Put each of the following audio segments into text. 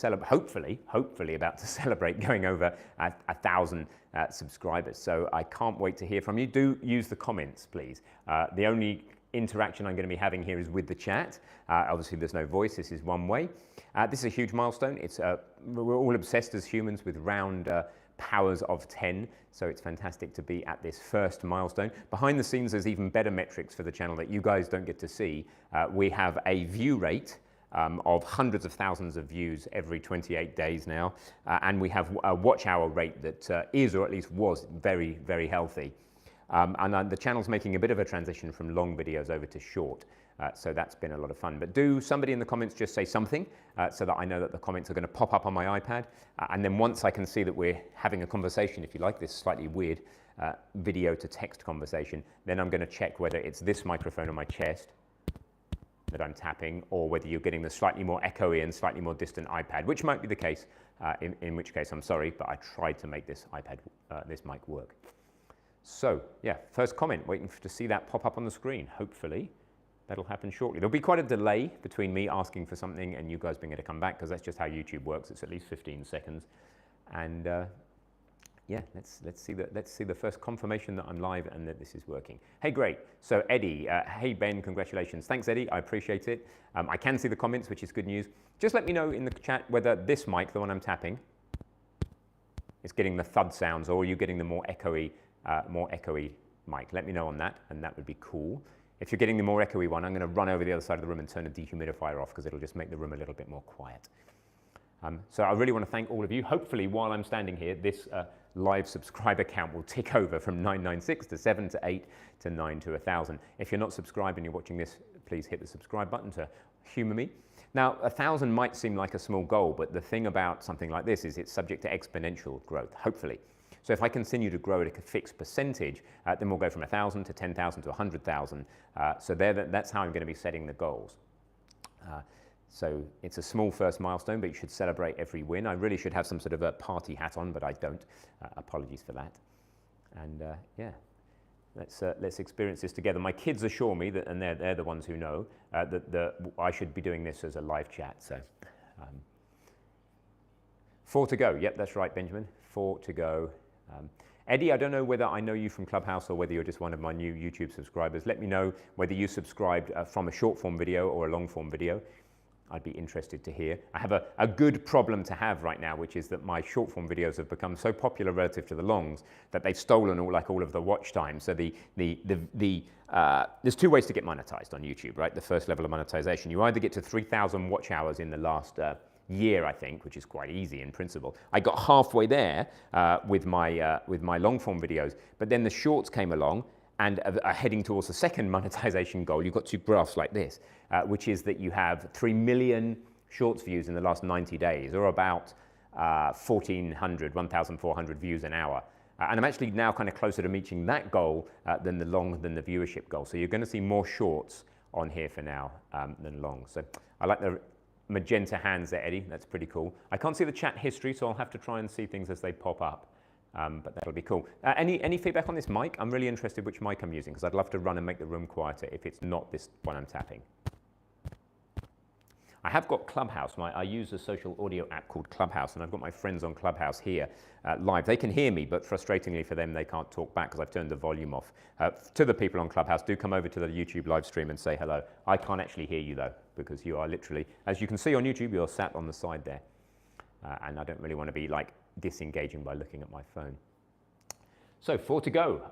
celebrate, hopefully about to celebrate going over 1,000 subscribers. So I can't wait to hear from you. Do use the comments, please. The only interaction I'm going to be having here is with the chat. Obviously, there's no voice. This is one way. This is a huge milestone. We're all obsessed as humans with round powers of 10, so it's fantastic to be at this first milestone. Behind the scenes, there's even better metrics for the channel that you guys don't get to see. We have a view rate of hundreds of thousands of views every 28 days now, and we have a watch hour rate that is, or at least was, very, very healthy. And the channel's making a bit of a transition from long videos over to short. So that's been a lot of fun. But do somebody in the comments just say something so that I know that the comments are going to pop up on my iPad. And then once I can see that we're having a conversation, if you like, this slightly weird video to text conversation, then I'm going to check whether it's this microphone on my chest that I'm tapping, or whether you're getting the slightly more echoey and slightly more distant iPad, which might be the case, in which case I'm sorry, but I tried to make this this mic work. So yeah, first comment, waiting to see that pop up on the screen. Hopefully that'll happen shortly. There'll be quite a delay between me asking for something and you guys being able to come back, because that's just how YouTube works. It's at least 15 seconds. And yeah, let's see the first confirmation that I'm live and that this is working. Hey, great. So Eddie, hey Ben, congratulations. Thanks, Eddie. I appreciate it. I can see the comments, which is good news. Just let me know in the chat whether this mic, the one I'm tapping, is getting the thud sounds, or are you getting the more echoey mic. Let me know on that, and that would be cool. If you're getting the more echoey one, I'm going to run over the other side of the room and turn the dehumidifier off, because it'll just make the room a little bit more quiet. So I really want to thank all of you. Hopefully, while I'm standing here, this live subscriber count will tick over from 996 to 7 to 8 to 9 to 1,000. If you're not subscribed and you're watching this, please hit the subscribe button to humor me. Now, 1,000 might seem like a small goal, but the thing about something like this is it's subject to exponential growth, hopefully. So if I continue to grow at a fixed percentage, then we'll go from 1,000 to 10,000 to 100,000. So that's how I'm going to be setting the goals. So it's a small first milestone, but you should celebrate every win. I really should have some sort of a party hat on, but I don't. Apologies for that. And yeah, let's experience this together. My kids assure me that, and they're the ones who know, that I should be doing this as a live chat. So 4 to go. Yep, that's right, Benjamin. 4 to go. Eddie, I don't know whether I know you from Clubhouse or whether you're just one of my new YouTube subscribers. Let me know whether you subscribed from a short form video or a long form video. I'd be interested to hear. I have a good problem to have right now, which is that my short form videos have become so popular relative to the longs that they've stolen all of the watch time. So there's 2 ways to get monetized on YouTube, right? The first level of monetization. You either get to 3,000 watch hours in the last year, I think, which is quite easy in principle. I got halfway there with my long form videos, but then the shorts came along and are heading towards the second monetization goal. You've got 2 graphs like this, which is that you have 3 million shorts views in the last 90 days, or about 1,400 views an hour. And I'm actually now kind of closer to reaching that goal than the viewership goal. So you're going to see more shorts on here for now than long. So I like the magenta hands there, Eddie. That's pretty cool. I can't see the chat history, so I'll have to try and see things as they pop up. But that'll be cool. Any feedback on this mic? I'm really interested which mic I'm using, because I'd love to run and make the room quieter if it's not this one I'm tapping. I have got Clubhouse. I use a social audio app called Clubhouse, and I've got my friends on Clubhouse here live. They can hear me, but frustratingly for them, they can't talk back because I've turned the volume off. To the people on Clubhouse, do come over to the YouTube live stream and say hello. I can't actually hear you, though, because you are literally, as you can see on YouTube, you're sat on the side there. And I don't really want to be like disengaging by looking at my phone. So 4 to go.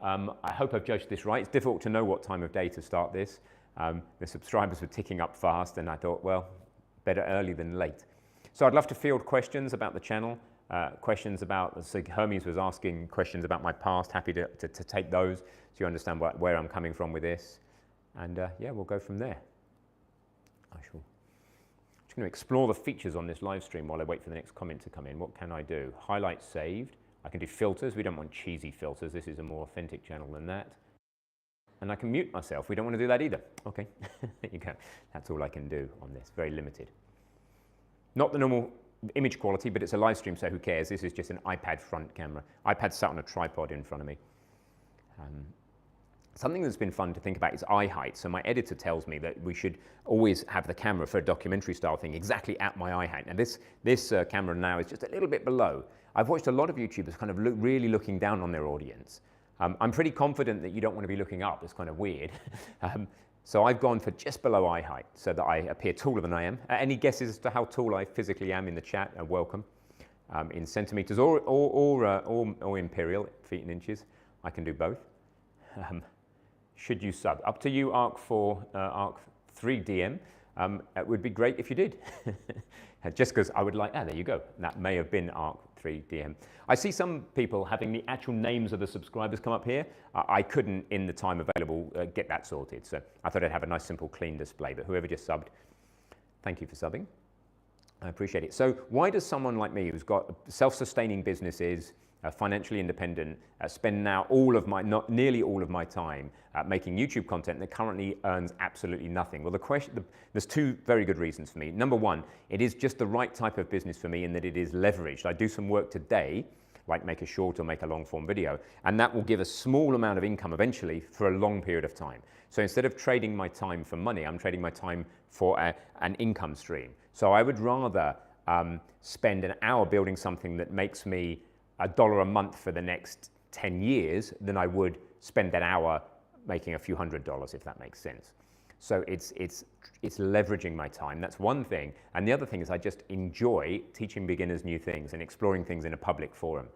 I hope I've judged this right. It's difficult to know what time of day to start this. The subscribers were ticking up fast, and I thought, well, better early than late. So I'd love to field questions about the channel, questions about, so Hermes was asking questions about my past. Happy to take those so you understand where I'm coming from with this. And yeah, we'll go from there. I'm just going to explore the features on this live stream while I wait for the next comment to come in. What can I do? Highlights saved. I can do filters. We don't want cheesy filters. This is a more authentic channel than that. And I can mute myself. We don't want to do that either. Okay, there you go. That's all I can do on this. Very limited. Not the normal image quality, but it's a live stream, so who cares? This is just an iPad front camera. iPad sat on a tripod in front of me. Something that's been fun to think about is eye height. So my editor tells me that we should always have the camera for a documentary style thing exactly at my eye height. Now this camera now is just a little bit below. I've watched a lot of YouTubers kind of really looking down on their audience. I'm pretty confident that you don't want to be looking up. It's kind of weird. So I've gone for just below eye height so that I appear taller than I am. Any guesses as to how tall I physically am in the chat are welcome. In centimeters or imperial, feet and inches. I can do both. Should you sub? Up to you, Arc3DM. It would be great if you did. Just because I would like, there you go. That may have been Arc3DM. I see some people having the actual names of the subscribers come up here. I couldn't, in the time available, get that sorted. So I thought I'd have a nice, simple, clean display. But whoever just subbed, thank you for subbing. I appreciate it. So why does someone like me who's got self-sustaining businesses, financially independent, spend now nearly all of my time making YouTube content that currently earns absolutely nothing? Well, there's two very good reasons for me. Number one, it is just the right type of business for me in that it is leveraged. I do some work today, like make a short or make a long form video, and that will give a small amount of income eventually for a long period of time. So instead of trading my time for money, I'm trading my time for an income stream. So I would rather spend an hour building something that makes me $1 a month for the next 10 years than I would spend that hour making a few $100s, if that makes sense. So it's leveraging my time. That's one thing. And the other thing is I just enjoy teaching beginners new things and exploring things in a public forum.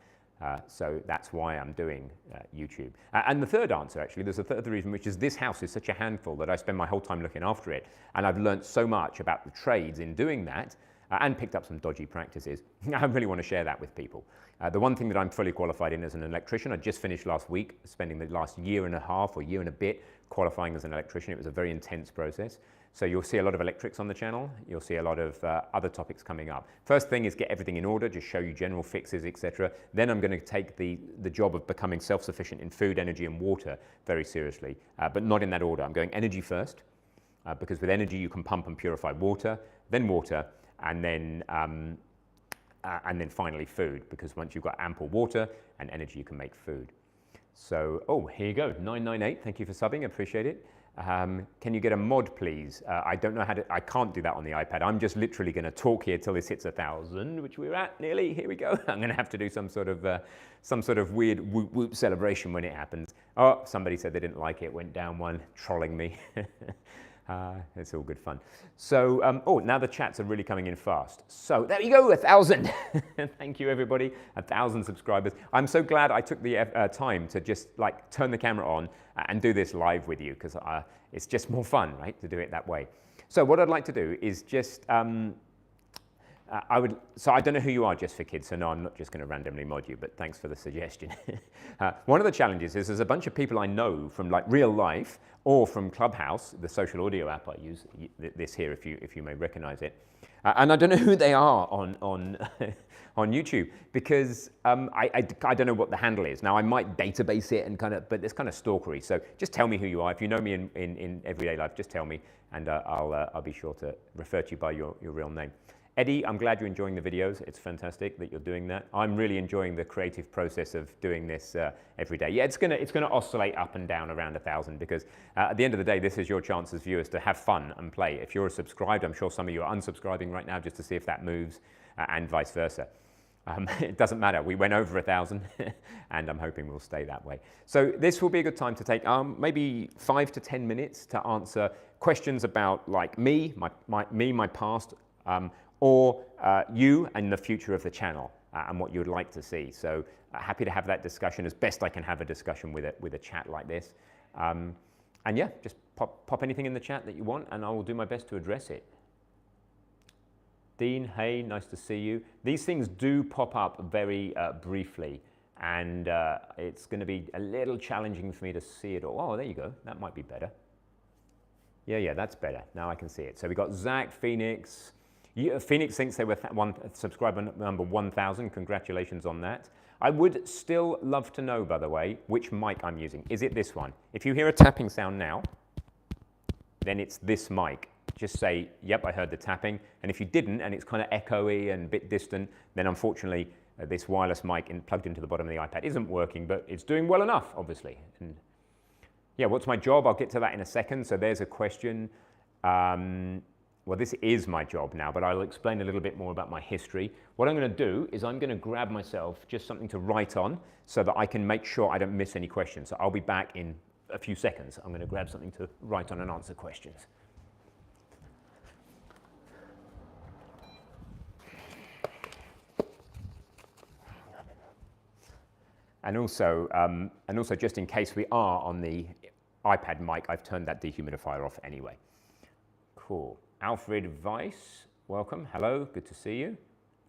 So that's why I'm doing YouTube. And the third answer, actually, there's a third reason, which is this house is such a handful that I spend my whole time looking after it. And I've learned so much about the trades in doing that and picked up some dodgy practices. I really want to share that with people. The one thing that I'm fully qualified in as an electrician, I just finished last week, spending the last year and a half or year and a bit qualifying as an electrician. It was a very intense process. So you'll see a lot of electrics on the channel. You'll see a lot of other topics coming up. First thing is get everything in order, just show you general fixes, etc. Then I'm going to take the job of becoming self-sufficient in food, energy, and water very seriously, but not in that order. I'm going energy first, because with energy you can pump and purify water, and then finally food, because once you've got ample water and energy, you can make food. So, oh, here you go, 998. Thank you for subbing, appreciate it. Can you get a mod, please? I don't know how to, I can't do that on the iPad. I'm just literally going to talk here till this hits 1,000, which we're at nearly. Here we go. I'm going to have to do some sort of weird whoop whoop celebration when it happens. Oh, somebody said they didn't like it, went down one, trolling me. It's all good fun. So, oh, now the chats are really coming in fast. So there you go, 1,000. Thank you, everybody. 1,000 subscribers. I'm so glad I took the time to just like turn the camera on and do this live with you, because it's just more fun, right, to do it that way. So what I'd like to do is just, so I don't know who you are, Just for Kids, so no, I'm not just going to randomly mod you, but thanks for the suggestion. One of the challenges is there's a bunch of people I know from like real life or from Clubhouse, the social audio app I use, this here if you may recognize it. And I don't know who they are on YouTube, because I don't know what the handle is. Now I might database it and but it's kind of stalkery. So just tell me who you are. If you know me in everyday life, just tell me, and I'll be sure to refer to you by your real name. Eddie, I'm glad you're enjoying the videos. It's fantastic that you're doing that. I'm really enjoying the creative process of doing this every day. Yeah, it's gonna oscillate up and down around 1,000, because at the end of the day, this is your chance as viewers to have fun and play. If you're subscribed, I'm sure some of you are unsubscribing right now just to see if that moves, and vice versa. It doesn't matter. We went over 1,000, and I'm hoping we'll stay that way. So this will be a good time to take maybe 5 to 10 minutes to answer questions about like me, my past, or you and the future of the channel and what you would like to see. So happy to have that discussion as best I can have a discussion with a chat like this. And yeah, just pop anything in the chat that you want, and I will do my best to address it. Dean, hey, nice to see you. These things do pop up very briefly, and it's going to be a little challenging for me to see it all. Oh, there you go. That might be better. Yeah, that's better. Now I can see it. So we got Zach, Phoenix. Phoenix thinks they were subscriber number 1,000. Congratulations on that. I would still love to know, by the way, which mic I'm using. Is it this one? If you hear a tapping sound now, then it's this mic. Just say, yep, I heard the tapping. And if you didn't, and it's kind of echoey and a bit distant, then unfortunately, this wireless mic plugged into the bottom of the iPad isn't working, but it's doing well enough, obviously. And Yeah, what's my job? I'll get to that in a second. So there's a question. Well, this is my job now, but I'll explain a little bit more about my history. What I'm going to do is I'm going to grab myself just something to write on so that I can make sure I don't miss any questions. So I'll be back in a few seconds. I'm going to grab something to write on and answer questions. And also just in case we are on the iPad mic, I've turned that dehumidifier off anyway. Cool. Alfred Weiss, welcome. Hello, good to see you. I'm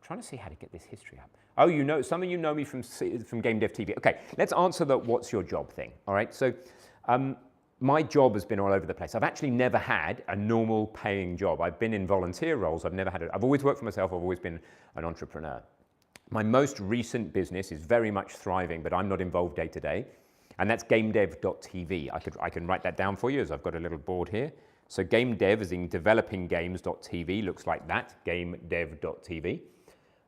trying to see how to get this history up. Oh, you know, some of you know me from Game Dev TV. Okay, let's answer the what's your job thing, all right? So my job has been all over the place. I've actually never had a normal paying job. I've been in volunteer roles. I've always worked for myself. I've always been an entrepreneur. My most recent business is very much thriving, but I'm not involved day to day, and that's gamedev.tv. I can write that down for you as I've got a little board here. So game dev is in developinggames.tv, looks like that, gamedev.tv.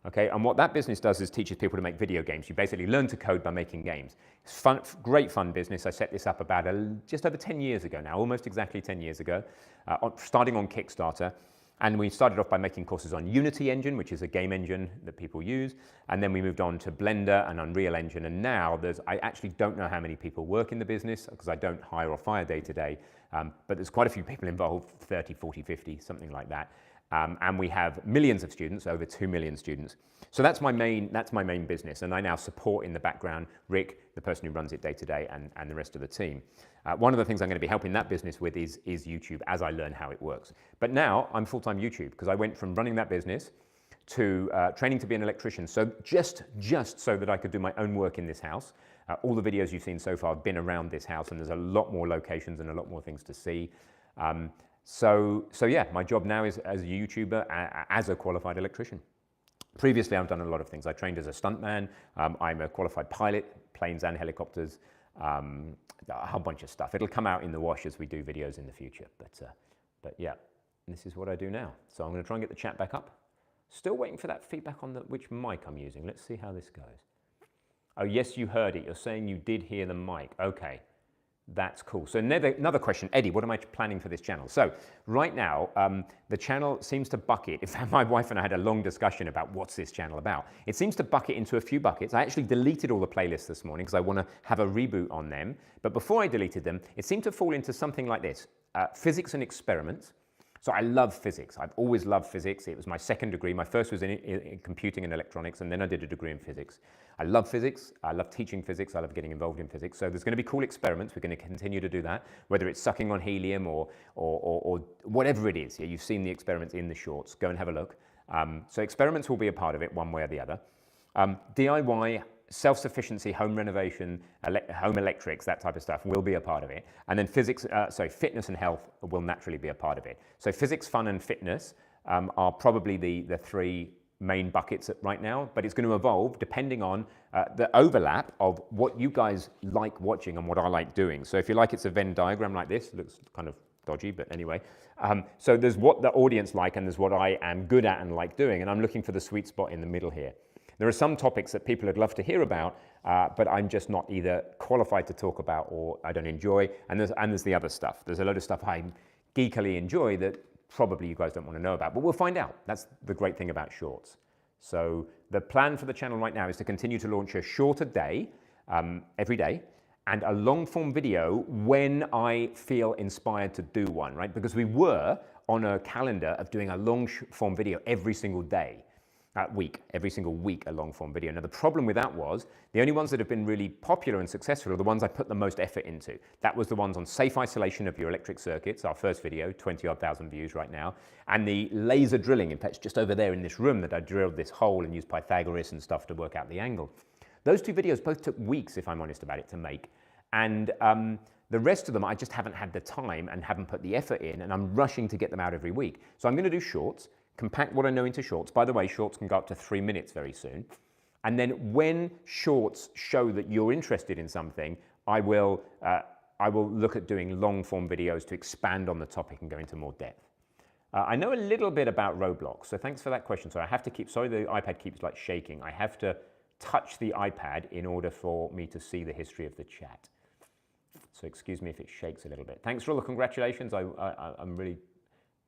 Okay, and what that business does is teaches people to make video games. You basically learn to code by making games. It's fun, great fun business. I set this up about just over 10 years ago now, almost exactly 10 years ago, starting on Kickstarter. And we started off by making courses on Unity Engine, which is a game engine that people use. And then we moved on to Blender and Unreal Engine. And now I actually don't know how many people work in the business because I don't hire or fire day to day. But there's quite a few people involved, 30, 40, 50, something like that. And we have millions of students, over 2 million students. So that's my main business. And I now support in the background Rick, the person who runs it day to day, and the rest of the team. One of the things I'm going to be helping that business with is YouTube as I learn how it works. But now I'm full-time YouTube because I went from running that business to training to be an electrician. So just so that I could do my own work in this house. All the videos you've seen so far have been around this house, and there's a lot more locations and a lot more things to see. So yeah, my job now is as a YouTuber, as a qualified electrician. Previously, I've done a lot of things. I trained as a stuntman. I'm a qualified pilot, planes and helicopters, a whole bunch of stuff. It'll come out in the wash as we do videos in the future. But yeah, this is what I do now. So I'm going to try and get the chat back up. Still waiting for that feedback on which mic I'm using. Let's see how this goes. Oh, yes, you heard it. You're saying you did hear the mic. Okay. That's cool. So another question, Eddie, what am I planning for this channel? So right now, the channel seems to bucket. In fact, my wife and I had a long discussion about what's this channel about. It seems to bucket into a few buckets. I actually deleted all the playlists this morning because I want to have a reboot on them. But before I deleted them, it seemed to fall into something like this, physics and experiments. So I love physics. I've always loved physics. It was my second degree. My first was in computing and electronics, and then I did a degree in physics. I love physics. I love teaching physics. I love getting involved in physics. So there's going to be cool experiments. We're going to continue to do that, whether it's sucking on helium or whatever it is. Yeah, you've seen the experiments in the shorts. Go and have a look. So experiments will be a part of it one way or the other. DIY, self-sufficiency, home renovation, home electrics, that type of stuff will be a part of it. And then fitness and health will naturally be a part of it. So physics, fun, and fitness are probably the three main buckets right now, but it's going to evolve depending on the overlap of what you guys like watching and what I like doing. So if you like, it's a Venn diagram like this. It looks kind of dodgy, but anyway. So there's what the audience like, and there's what I am good at and like doing, and I'm looking for the sweet spot in the middle here. There are some topics that people would love to hear about, but I'm just not either qualified to talk about or I don't enjoy. And there's the other stuff. There's a load of stuff I geekily enjoy that probably you guys don't want to know about, but we'll find out. That's the great thing about shorts. So the plan for the channel right now is to continue to launch a short a day, every day, and a long form video when I feel inspired to do one, right? Because we were on a calendar of doing a long form video every single day. Every single week, a long form video. Now the problem with that was the only ones that have been really popular and successful are the ones I put the most effort into. That was the ones on safe isolation of your electric circuits, our first video, 20-odd thousand views right now, and the laser drilling. In fact, it's just over there in this room that I drilled this hole and used Pythagoras and stuff to work out the angle. Those two videos both took weeks, if I'm honest about it, to make. And the rest of them, I just haven't had the time and haven't put the effort in, and I'm rushing to get them out every week. So I'm going to do shorts. Compact what I know into shorts. By the way, shorts can go up to 3 minutes very soon. And then when shorts show that you're interested in something, I will look at doing long form videos to expand on the topic and go into more depth. I know a little bit about Roblox, so thanks for that question. So I have to sorry the iPad keeps like shaking. I have to touch the iPad in order for me to see the history of the chat. So excuse me if it shakes a little bit. Thanks for all the congratulations. I'm really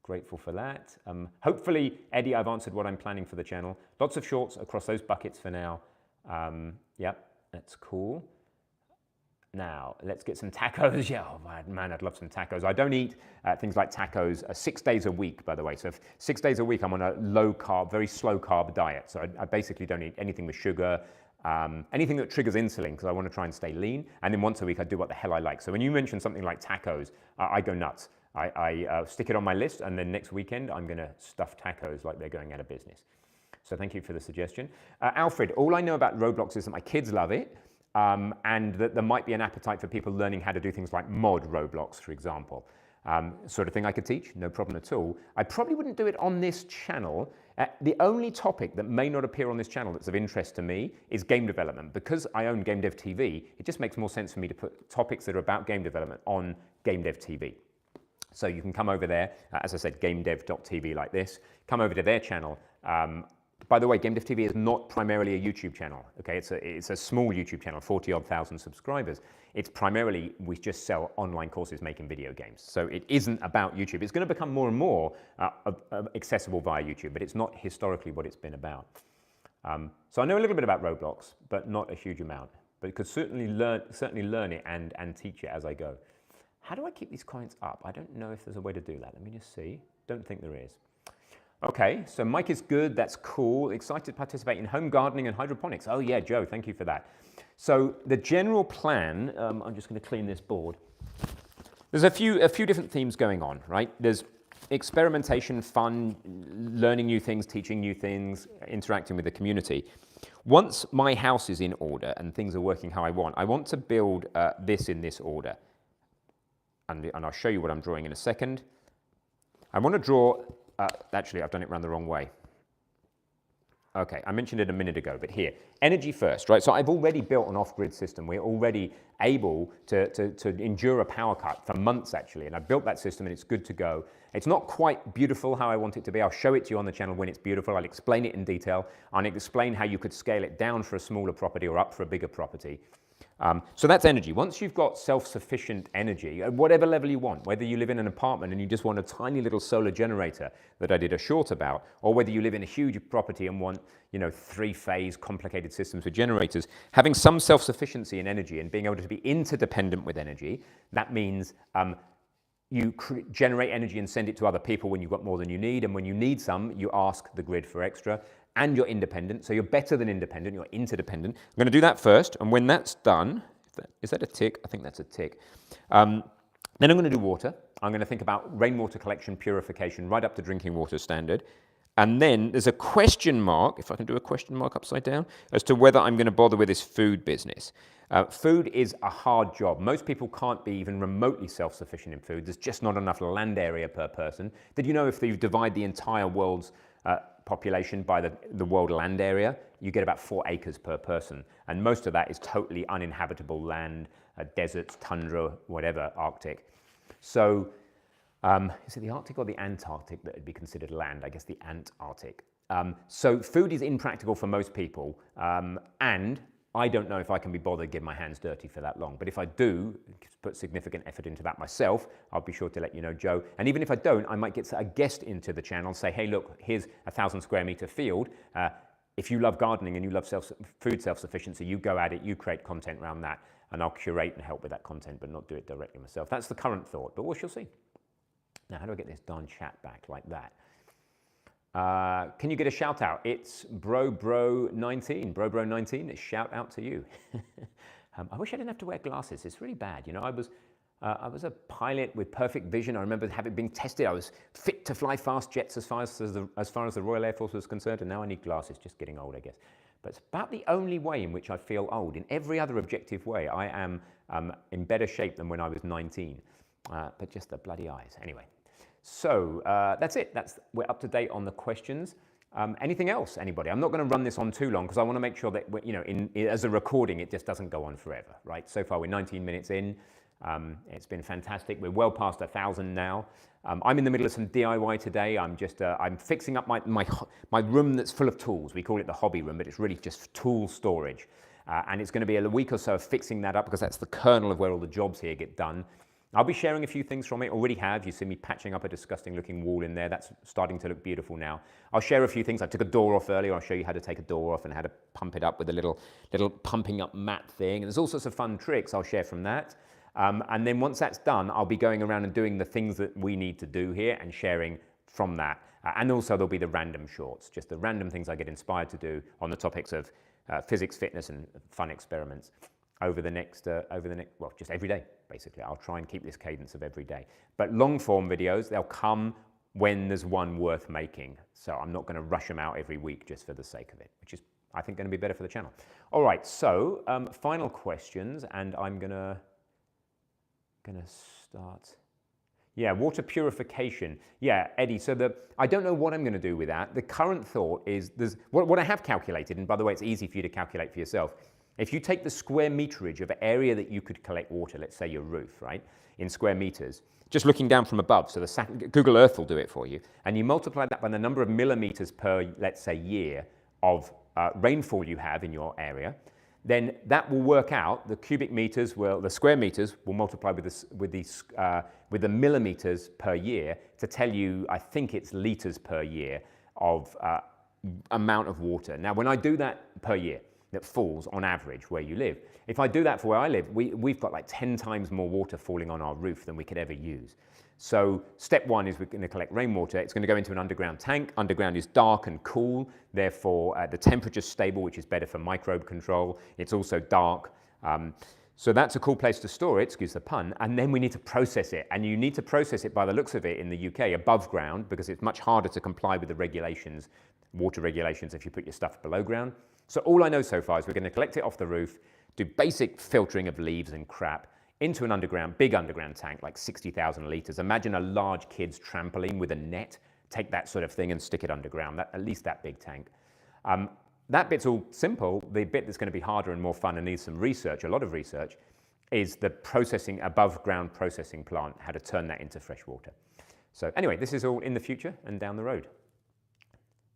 grateful for that. Hopefully, Eddie, I've answered what I'm planning for the channel. Lots of shorts across those buckets for now. Yep, that's cool. Now, let's get some tacos. Yeah, oh man, I'd love some tacos. I don't eat things like tacos 6 days a week, by the way. So 6 days a week, I'm on a low carb, very slow carb diet. So I basically don't eat anything with sugar, anything that triggers insulin, because I want to try and stay lean. And then once a week, I do what the hell I like. So when you mention something like tacos, I go nuts. I stick it on my list, and then next weekend, I'm going to stuff tacos like they're going out of business. So thank you for the suggestion. Alfred, all I know about Roblox is that my kids love it. And that there might be an appetite for people learning how to do things like mod Roblox, for example. Sort of thing I could teach, no problem at all. I probably wouldn't do it on this channel. The only topic that may not appear on this channel that's of interest to me is game development. Because I own Game Dev TV, it just makes more sense for me to put topics that are about game development on Game Dev TV. So you can come over there, as I said, gamedev.tv like this, come over to their channel. By the way, Game Dev TV is not primarily a YouTube channel, okay? It's a small YouTube channel, 40-odd thousand subscribers. It's primarily, we just sell online courses making video games. So it isn't about YouTube. It's going to become more and more accessible via YouTube, but it's not historically what it's been about. So I know a little bit about Roblox, but not a huge amount. But you could certainly learn it and teach it as I go. How do I keep these comments up? I don't know if there's a way to do that. Let me just see. Don't think there is. Okay, so Mike is good, that's cool. Excited to participate in home gardening and hydroponics. Oh yeah, Joe, thank you for that. So the general plan, I'm just going to clean this board. There's a few different themes going on, right? There's experimentation, fun, learning new things, teaching new things, interacting with the community. Once my house is in order and things are working how I want to build this in this order. And I'll show you what I'm drawing in a second. I want to draw... actually, I've done it around the wrong way. Okay, I mentioned it a minute ago, but here, energy first, right? So I've already built an off-grid system. We're already able to endure a power cut for months, actually, and I've built that system, and it's good to go. It's not quite beautiful how I want it to be. I'll show it to you on the channel when it's beautiful. I'll explain it in detail, and I'll explain how you could scale it down for a smaller property or up for a bigger property. So that's energy. Once you've got self-sufficient energy, at whatever level you want, whether you live in an apartment and you just want a tiny little solar generator that I did a short about, or whether you live in a huge property and want, you know, three-phase complicated systems with generators, having some self-sufficiency in energy and being able to be interdependent with energy, that means you generate energy and send it to other people when you've got more than you need, and when you need some, you ask the grid for extra. And you're independent, so you're better than independent, you're interdependent. I'm going to do that first, and when that's done, is that a tick? I think that's a tick. Then I'm going to do water. I'm going to think about rainwater collection, purification, right up to drinking water standard. And then there's a question mark, if I can do a question mark upside down, as to whether I'm going to bother with this food business. Food is a hard job. Most people can't be even remotely self-sufficient in food. There's just not enough land area per person. Did you know if you divide the entire world's population by the world land area, you get about 4 acres per person. And most of that is totally uninhabitable land, deserts, tundra, whatever, Arctic. So is it the Arctic or the Antarctic that would be considered land? I guess the Antarctic. So food is impractical for most people. And I don't know if I can be bothered getting my hands dirty for that long. But if I do put significant effort into that myself, I'll be sure to let you know, Joe. And even if I don't, I might get a guest into the channel, say, hey, look, here's a 1,000 square meter field. If you love gardening and you love food self-sufficiency, you go at it, you create content around that, and I'll curate and help with that content, but not do it directly myself. That's the current thought, but we shall see. Now, how do I get this darn chat back like that? Can you get a shout out? It's Bro19. Bro19, a shout out to you. I wish I didn't have to wear glasses. It's really bad. You know, I was a pilot with perfect vision. I remember having been tested. I was fit to fly fast jets as far as the Royal Air Force was concerned, and now I need glasses. Just getting old, I guess. But it's about the only way in which I feel old. In every other objective way, I am in better shape than when I was 19. But just the bloody eyes. Anyway. So that's it. We're up to date on the questions. Anything else, anybody? I'm not going to run this on too long because I want to make sure that, you know, as a recording, it just doesn't go on forever, right? So far, we're 19 minutes in. It's been fantastic. We're well past 1,000 now. I'm in the middle of some DIY today. I'm fixing up my room that's full of tools. We call it the hobby room, but it's really just tool storage. and it's going to be a week or so of fixing that up because that's the kernel of where all the jobs here get done. I'll be sharing a few things from it, already have. You see me patching up a disgusting looking wall in there. That's starting to look beautiful now. I'll share a few things. I took a door off earlier. I'll show you how to take a door off and how to pump it up with a little pumping up mat thing. And there's all sorts of fun tricks I'll share from that. And then once that's done, I'll be going around and doing the things that we need to do here and sharing from that. And also there'll be the random shorts, just the random things I get inspired to do on the topics of physics, fitness, and fun experiments over the next, well, just every day, basically. I'll try and keep this cadence of every day. But long form videos, they'll come when there's one worth making. So I'm not going to rush them out every week just for the sake of it, which is, I think, going to be better for the channel. All right, so final questions, and I'm gonna start. Yeah, water purification. Yeah, Eddie, so I don't know what I'm going to do with that. The current thought is, what I have calculated, and by the way, it's easy for you to calculate for yourself. If you take the square meterage of area that you could collect water, let's say your roof, right, in square meters, just looking down from above, so Google Earth will do it for you, and you multiply that by the number of millimeters per, let's say, year of rainfall you have in your area, then that will work out, the cubic meters will, the square meters will multiply with the millimeters per year to tell you, I think it's liters per year of amount of water. Now, when I do that per year, that falls on average where you live. If I do that for where I live, we've got like 10 times more water falling on our roof than we could ever use. So step one is we're going to collect rainwater. It's going to go into an underground tank. Underground is dark and cool, therefore the temperature's stable, which is better for microbe control. It's also dark. So that's a cool place to store it, excuse the pun, and then we need to process it. And you need to process it, by the looks of it, in the UK above ground, because it's much harder to comply with the regulations, water regulations, if you put your stuff below ground. So all I know so far is we're going to collect it off the roof, do basic filtering of leaves and crap into an underground, big underground tank, like 60,000 litres. Imagine a large kid's trampoline with a net. Take that sort of thing and stick it underground, at least that big tank. That bit's all simple. The bit that's going to be harder and more fun and needs some research, a lot of research, is the processing, above ground processing plant, how to turn that into fresh water. So anyway, this is all in the future and down the road.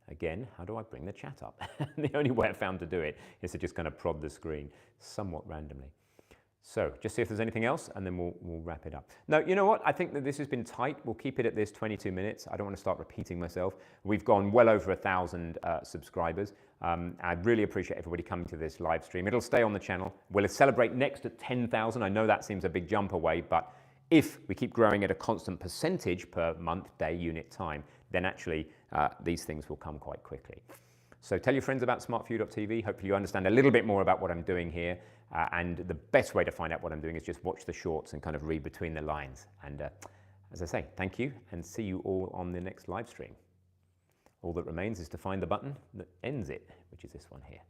Again, how do I bring the chat up? The only way I found to do it is to just kind of prod the screen somewhat randomly. So just see if there's anything else, and then we'll wrap it up. No, you know what? I think that this has been tight. We'll keep it at this 22 minutes. I don't want to start repeating myself. We've gone well over 1,000 subscribers. I'd really appreciate everybody coming to this live stream. It'll stay on the channel. We'll celebrate next at 10,000. I know that seems a big jump away, but if we keep growing at a constant percentage per month, day, unit, time, then actually these things will come quite quickly. So tell your friends about smartfood.tv. Hopefully you understand a little bit more about what I'm doing here. And the best way to find out what I'm doing is just watch the shorts and kind of read between the lines. And as I say, thank you, and see you all on the next live stream. All that remains is to find the button that ends it, which is this one here.